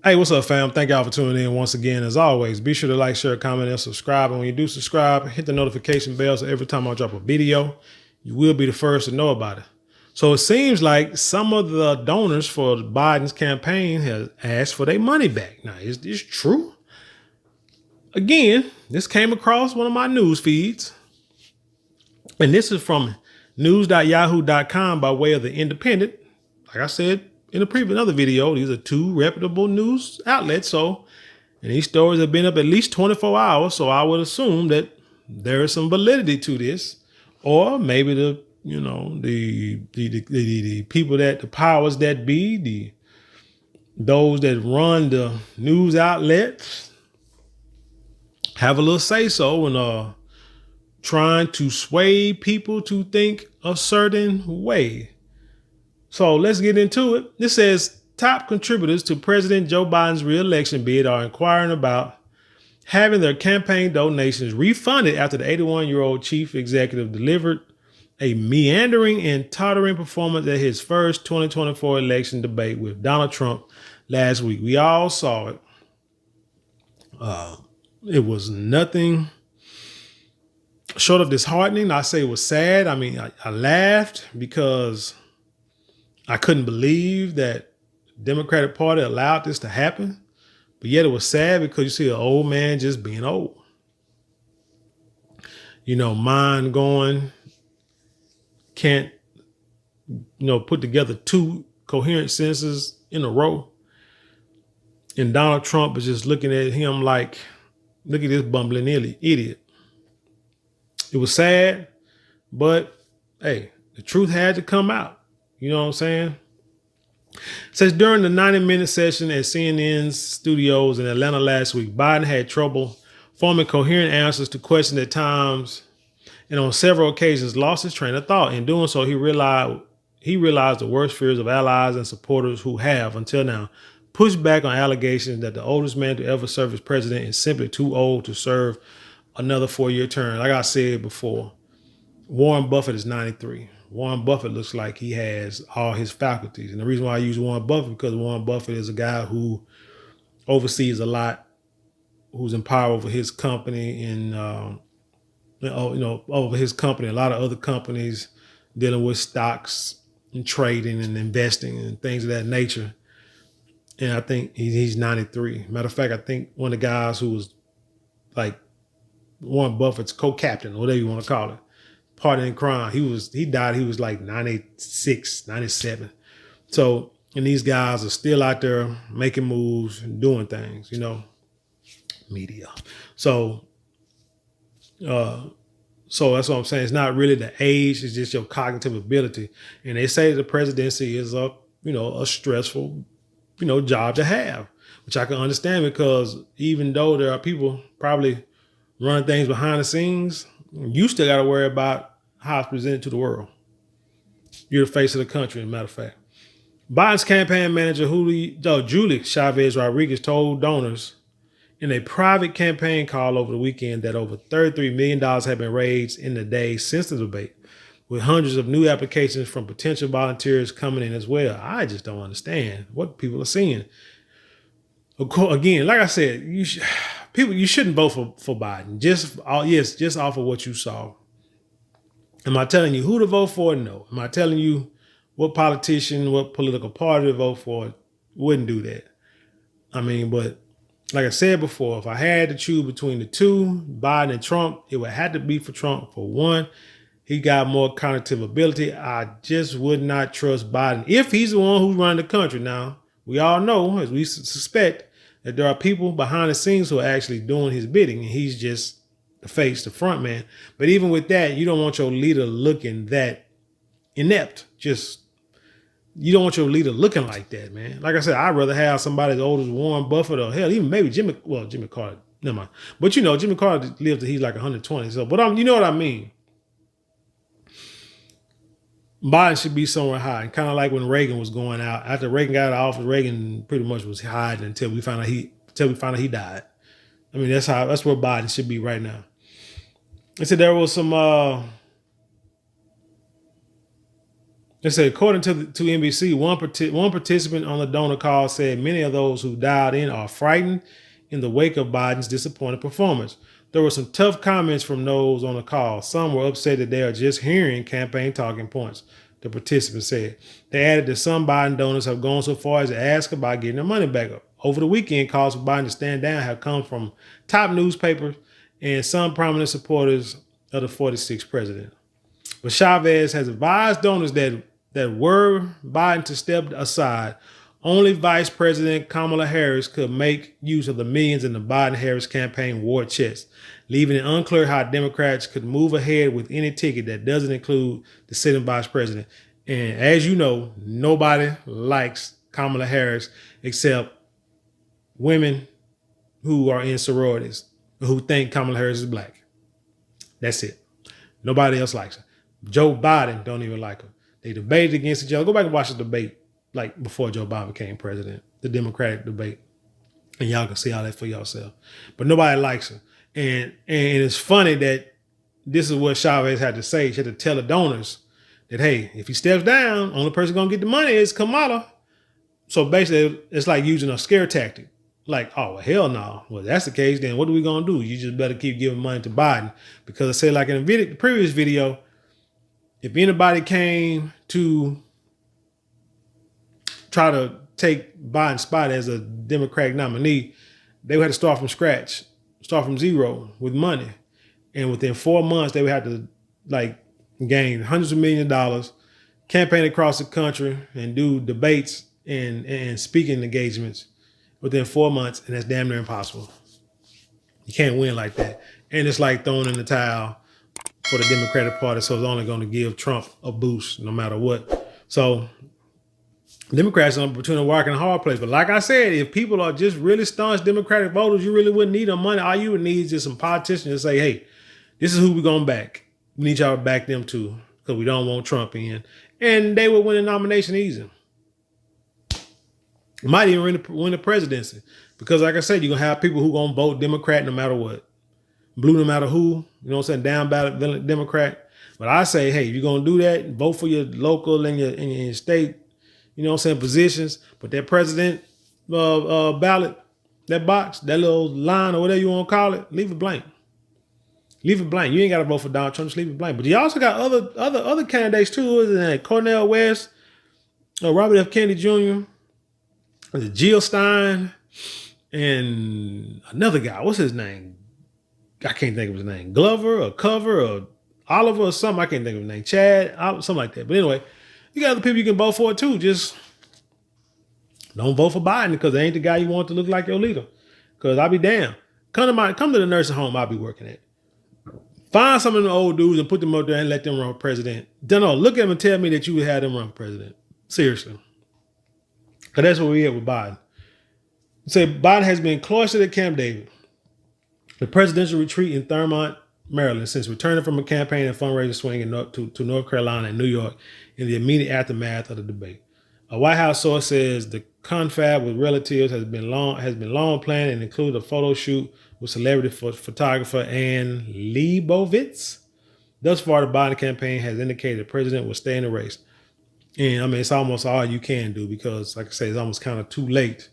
Hey, what's up, fam? Thank y'all for tuning in once again. As always, be sure to like, share, comment, and subscribe. And when you do subscribe, hit the notification bell so every time I drop a video, you will be the first to know about it. So it seems like some of the donors for Biden's campaign has asked for their money back. Now, is this true? Again, this came across one of my news feeds. And this is from news.yahoo.com by way of The Independent. Like I said in the previous other video, these are two reputable news outlets. So, and these stories have been up at least 24 hours. So I would assume that there is some validity to this, or maybe the people that the powers that be, those that run the news outlets have a little say so and trying to sway people to think a certain way. So let's get into it. This says top contributors to President Joe Biden's re-election bid are inquiring about having their campaign donations refunded after the 81-year-old chief executive delivered a meandering and tottering performance at his first 2024 election debate with Donald Trump last week. We all saw it. It was nothing short of disheartening. I say it was sad. I mean, I laughed because I couldn't believe that the Democratic Party allowed this to happen. But yet it was sad because you see an old man just being old. Mind going, can't, put together two coherent sentences in a row. And Donald Trump is just looking at him like, look at this bumbling idiot. It was sad, but hey, the truth had to come out. You know what I'm saying? It says during the 90-minute session at CNN's studios in Atlanta last week, Biden had trouble forming coherent answers to questions at times, and on several occasions lost his train of thought. In doing so, he realized the worst fears of allies and supporters who have, until now, pushed back on allegations that the oldest man to ever serve as president is simply too old to serve another 4-year term. Like I said before, Warren Buffett is 93. Warren Buffett looks like he has all his faculties. And the reason why I use Warren Buffett, because Warren Buffett is a guy who oversees a lot, who's in power over his company and, over his company, a lot of other companies dealing with stocks and trading and investing and things of that nature. And I think he's 93. Matter of fact, I think one of the guys who was like Warren Buffett's co-captain, or whatever you want to call it, partner in crime, he died, he was like 96, 97. So, and these guys are still out there making moves and doing things, media. So that's what I'm saying. It's not really the age, it's just your cognitive ability. And they say the presidency is a stressful, job to have, which I can understand, because even though there are people probably running things behind the scenes, you still got to worry about how it's presented to the world. You're the face of the country, as a matter of fact. Biden's campaign manager, Julie Chavez Rodriguez, told donors in a private campaign call over the weekend that over $33 million have been raised in the days since the debate, with hundreds of new applications from potential volunteers coming in as well. I just don't understand what people are seeing. Again, like I said, you shouldn't vote for Biden. Just off of what you saw. Am I telling you who to vote for? No. Am I telling you what politician, what political party to vote for? Wouldn't do that. I mean, but like I said before, if I had to choose between the two, Biden and Trump, it would have to be for Trump. For one, he got more cognitive ability. I just would not trust Biden if he's the one who's running the country. Now, we all know, as we suspect, that there are people behind the scenes who are actually doing his bidding, and he's just the face, the front man. But even with that, you don't want your leader looking that inept. You don't want your leader looking like that, man. Like I said, I'd rather have somebody as old as Warren Buffett, or hell, even maybe Jimmy Carter. Never mind. But Jimmy Carter lived till he's like 120. So, but you know what I mean. Biden should be somewhere high, and kind of like when Reagan was going out. After Reagan got out of office, Reagan pretty much was hiding until we found out he died. I mean, that's where Biden should be right now. They said there was some They said, according to NBC, one participant on the donor call said many of those who dialed in are frightened in the wake of Biden's disappointing performance. There were some tough comments from those on the call. Some were upset that they are just hearing campaign talking points, the participants said. They added that some Biden donors have gone so far as to ask about getting their money back up. Over the weekend, calls for Biden to stand down have come from top newspapers and some prominent supporters of the 46th president. But Chavez has advised donors that were Biden to step aside, only Vice President Kamala Harris could make use of the millions in the Biden-Harris campaign war chest, leaving it unclear how Democrats could move ahead with any ticket that doesn't include the sitting vice president. And as you know, nobody likes Kamala Harris except women who are in sororities, who think Kamala Harris is black. That's it. Nobody else likes her. Joe Biden don't even like her. They debated against each other. Go back and watch the debate, like before Joe Biden became president, the Democratic debate. And y'all can see all that for yourself. But nobody likes her. And it's funny that this is what Chavez had to say. She had to tell the donors that, hey, if he steps down, only person going to get the money is Kamala. So basically, it's like using a scare tactic. Like, oh, well, hell no. Well, that's the case, then what are we going to do? You just better keep giving money to Biden. Because I said, like in the previous video, if anybody came to try to take Biden's spot as a Democratic nominee, they would have to start from scratch, start from zero with money. And within 4 months, they would have to like gain hundreds of millions of dollars, campaign across the country and do debates and speaking engagements within 4 months. And that's damn near impossible. You can't win like that. And it's like throwing in the towel for the Democratic Party. So it's only going to give Trump a boost no matter what. So Democrats are between a rock and a hard place. But like I said, if people are just really staunch Democratic voters, you really wouldn't need their money. All you would need is just some politicians to say, hey, this is who we're going to back. We need y'all to back them too, because we don't want Trump in. And they would win a nomination easy. Might even win the presidency. Because like I said, you're going to have people who are going to vote Democrat no matter what. Blue no matter who, you know what I'm saying, down ballot Democrat. But I say, hey, if you're going to do that, vote for your local and your state, you know what I'm saying, positions. But that president ballot, that box, that little line or whatever you want to call it, leave it blank. Leave it blank. You ain't got to vote for Donald Trump, just leave it blank. But you also got other candidates too, isn't it? Cornel West, Robert F. Kennedy Jr., Jill Stein, and another guy. What's his name? I can't think of his name. Glover or Cover or Oliver or something. I can't think of his name. Chad, something like that. But anyway, you got other people you can vote for too. Just don't vote for Biden because they ain't the guy you want to look like your leader. Because I'll be damned. Come to the nursing home I'll be working at. Find some of the old dudes and put them up there and let them run for president. Don't know. Look at them and tell me that you would have them run for president. Seriously. Because that's what we at with Biden. Say Biden has been cloistered at Camp David, the presidential retreat in Thurmont, Maryland, since returning from a campaign and fundraising swing to North Carolina and New York in the immediate aftermath of the debate. A White House source says the confab with relatives has been long planned and included a photo shoot with celebrity photographer Ann Leibovitz. Thus far, the Biden campaign has indicated the president will stay in the race. And I mean, it's almost all you can do because, like I say, it's almost kind of too late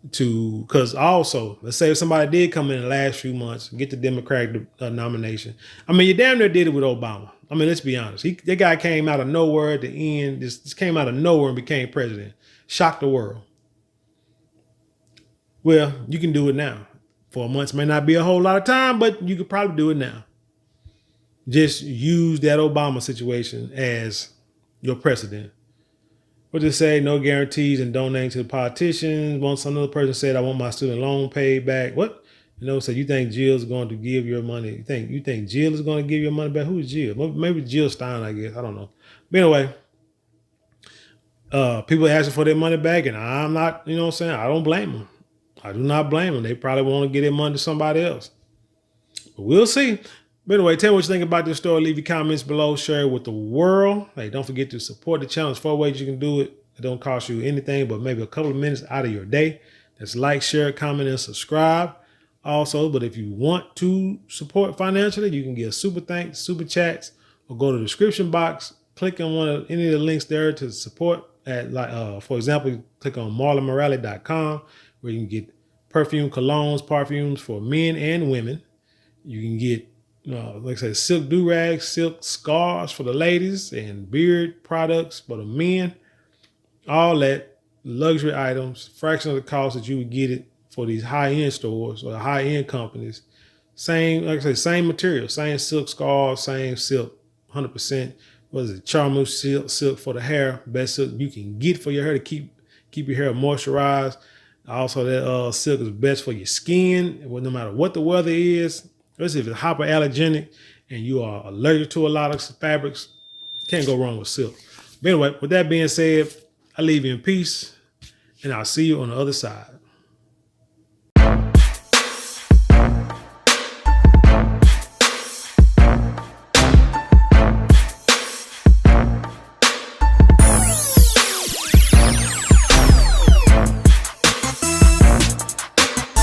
because also, let's say if somebody did come in the last few months and get the Democratic nomination. I mean, you damn near did it with Obama. I mean, let's be honest. That guy came out of nowhere at the end, just came out of nowhere and became president. Shocked the world. Well, you can do it now. 4 months may not be a whole lot of time, but you could probably do it now. Just use that Obama situation as your precedent. What they say, no guarantees and donating to the politicians. Once another person said, I want my student loan paid back. What? You know, so you think Jill's going to give your money? You think Jill is going to give your money back? Who's Jill? Maybe Jill Stein, I guess. I don't know. But anyway, people asking for their money back, and I'm not, you know what I'm saying? I don't blame them. I do not blame them. They probably want to get their money to somebody else. But we'll see. But anyway, tell me what you think about this story. Leave your comments below. Share it with the world. Hey, don't forget to support the channel. There's 4 ways you can do it. It don't cost you anything but maybe a couple of minutes out of your day. That's like, share, comment, and subscribe. Also, but if you want to support financially, you can get super thanks, super chats, or go to the description box click on any of the links there to support. At like, for example, click on marlonmorale.com where you can get perfume, colognes, parfums for men and women. You can get, like I said, silk do-rags, silk scarves for the ladies, and beard products for the men. All that luxury items, fraction of the cost that you would get it for these high-end stores or high-end companies. Same, like I say, same material, same silk scarves, same silk, 100%. What is it? Charmeuse silk for the hair, best silk you can get for your hair to keep your hair moisturized. Also, that silk is best for your skin, no matter what the weather is. Especially if it's hyperallergenic and you are allergic to a lot of fabrics, can't go wrong with silk. But anyway, with that being said, I leave you in peace, and I'll see you on the other side.